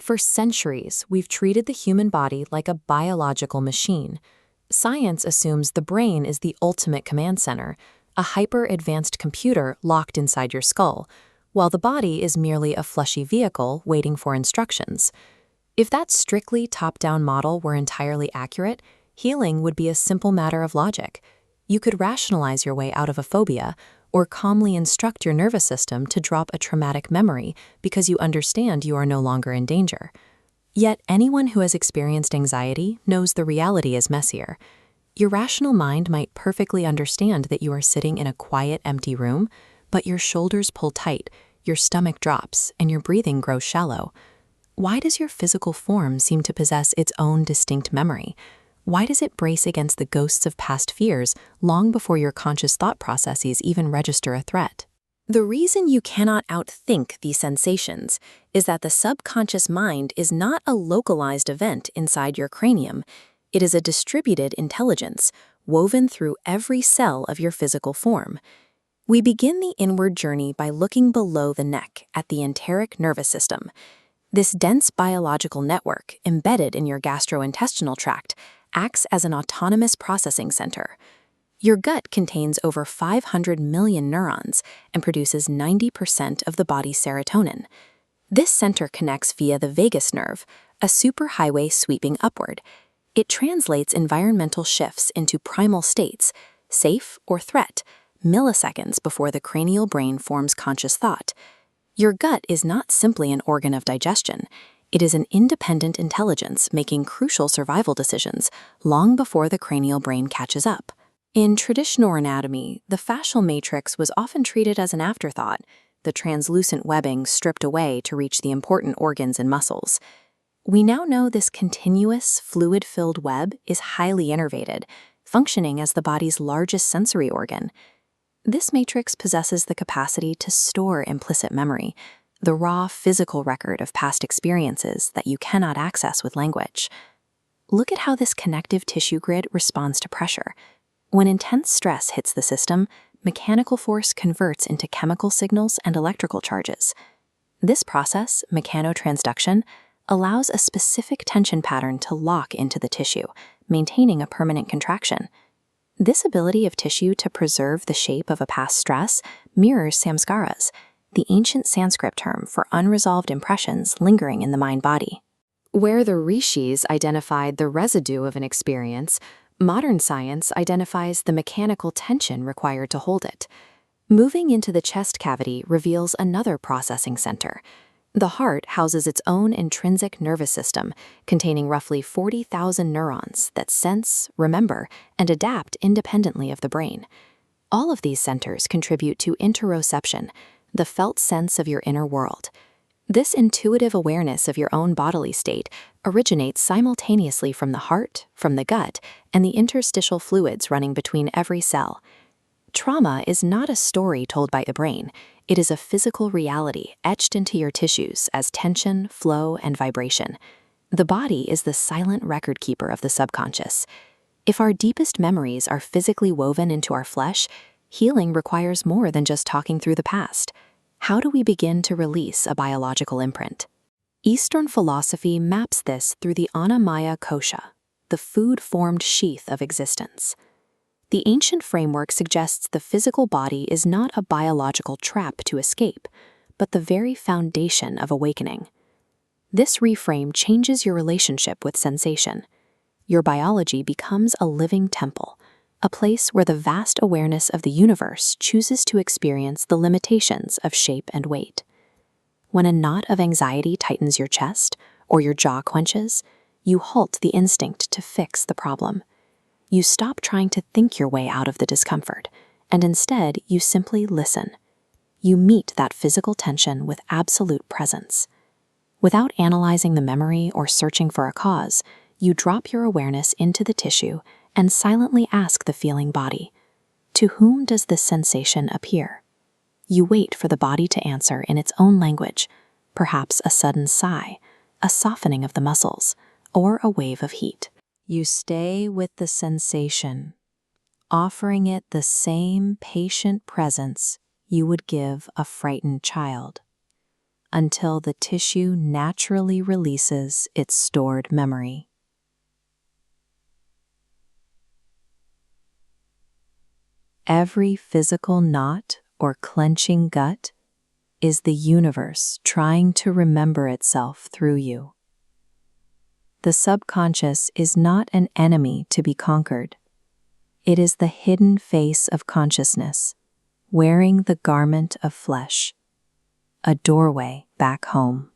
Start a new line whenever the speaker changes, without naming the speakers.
For centuries, we've treated the human body like a biological machine. Science assumes the brain is the ultimate command center, a hyper-advanced computer locked inside your skull, while the body is merely a fleshy vehicle waiting for instructions. If that strictly top-down model were entirely accurate, healing would be a simple matter of logic. You could rationalize your way out of a phobia, or calmly instruct your nervous system to drop a traumatic memory because you understand you are no longer in danger. Yet anyone who has experienced anxiety knows the reality is messier. Your rational mind might perfectly understand that you are sitting in a quiet, empty room, but your shoulders pull tight, your stomach drops, and your breathing grows shallow. Why does your physical form seem to possess its own distinct memory? Why does it brace against the ghosts of past fears long before your conscious thought processes even register a threat? The reason you cannot outthink these sensations is that the subconscious mind is not a localized event inside your cranium. It is a distributed intelligence woven through every cell of your physical form. We begin the inward journey by looking below the neck at the enteric nervous system. This dense biological network, embedded in your gastrointestinal tract, acts as an autonomous processing center. Your gut contains over 500 million neurons and produces 90% of the body's serotonin. This center connects via the vagus nerve, a superhighway sweeping upward. It translates environmental shifts into primal states, safe or threat, milliseconds before the cranial brain forms conscious thought. Your gut is not simply an organ of digestion. It is an independent intelligence making crucial survival decisions long before the cranial brain catches up. In traditional anatomy, the fascial matrix was often treated as an afterthought, the translucent webbing stripped away to reach the important organs and muscles. We now know this continuous, fluid-filled web is highly innervated, functioning as the body's largest sensory organ. This matrix possesses the capacity to store implicit memory, the raw physical record of past experiences that you cannot access with language. Look at how this connective tissue grid responds to pressure. When intense stress hits the system, mechanical force converts into chemical signals and electrical charges. This process, mechanotransduction, allows a specific tension pattern to lock into the tissue, maintaining a permanent contraction. This ability of tissue to preserve the shape of a past stress mirrors samskaras, the ancient Sanskrit term for unresolved impressions lingering in the mind-body. Where the rishis identified the residue of an experience, modern science identifies the mechanical tension required to hold it. Moving into the chest cavity reveals another processing center. The heart houses its own intrinsic nervous system, containing roughly 40,000 neurons that sense, remember, and adapt independently of the brain. All of these centers contribute to interoception, the felt sense of your inner world. This intuitive awareness of your own bodily state originates simultaneously from the heart, from the gut, and the interstitial fluids running between every cell. Trauma is not a story told by the brain. It is a physical reality etched into your tissues as tension, flow, and vibration. The body is the silent record keeper of the subconscious. If our deepest memories are physically woven into our flesh, healing requires more than just talking through the past. How do we begin to release a biological imprint? Eastern philosophy maps this through the Annamaya Kosha, the food-formed sheath of existence. The ancient framework suggests the physical body is not a biological trap to escape, but the very foundation of awakening. This reframe changes your relationship with sensation. Your biology becomes a living temple, a place where the vast awareness of the universe chooses to experience the limitations of shape and weight. When a knot of anxiety tightens your chest or your jaw clenches, you halt the instinct to fix the problem. You stop trying to think your way out of the discomfort, and instead you simply listen. You meet that physical tension with absolute presence. Without analyzing the memory or searching for a cause, you drop your awareness into the tissue and silently ask the feeling body, "To whom does this sensation appear?" You wait for the body to answer in its own language, perhaps a sudden sigh, a softening of the muscles, or a wave of heat. You stay with the sensation, offering it the same patient presence you would give a frightened child. until the tissue naturally releases its stored memory. Every physical knot or clenching gut is the universe trying to remember itself through you. The subconscious is not an enemy to be conquered. It is the hidden face of consciousness, wearing the garment of flesh, a doorway back home.